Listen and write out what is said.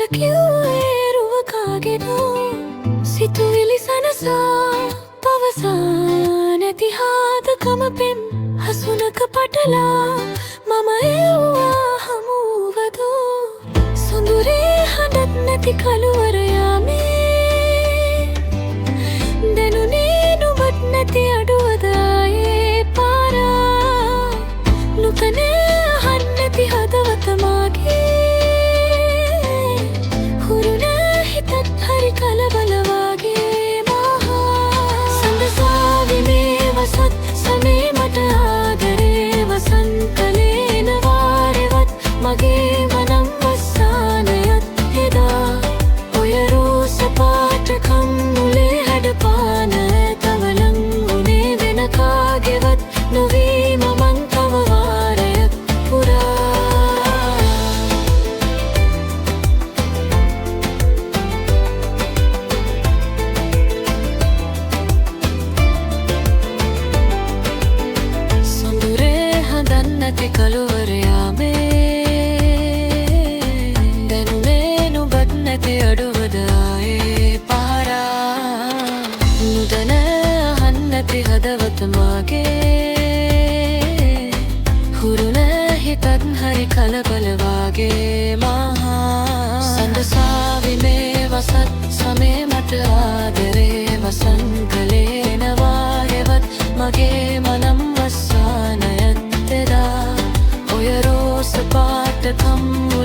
මට කිව්වේ රුව කාගෙනෝ සිතුවිලි සනසා පවසා නැති හාදකම පෙම් හසුනක පටලා මම එව්වා හමුවදෝ සොඳුරේ හඬත් නැති කළුවර යාමේ දැනුනේ නුඹත් නැති අඩුවද ආයේ පාරා නුකනේ අහන්න නැති හදවත මාගේ කලබල වගේ මහා සඳසාවි මේ වසත් සමේ මට ආදරේ වසන්තලේන වාරෙවත් මගේ මනම් වස්සානයත් එදා ඔය රෝස පාට කම්මුලේ හැඩපාන තවලං උනේ වෙන කාගෙවත් නොවී මමන් තව වාරයක් පුරා නැති කළුවර යාමේ දැනුනේ නුඹත් නැති අඩුවද ආයේ පාරා නුදන අහන්න නැති හදවත මාගේ හුරුන හිතත් හරි කලබල වගේ මහා සඳසාවි මේ වසත් සමේ මට ආදරේ වසන්තලේන වාරෙවත් මගේ මනම් වස්සානයත් ඔය රෝස පාට කම්මු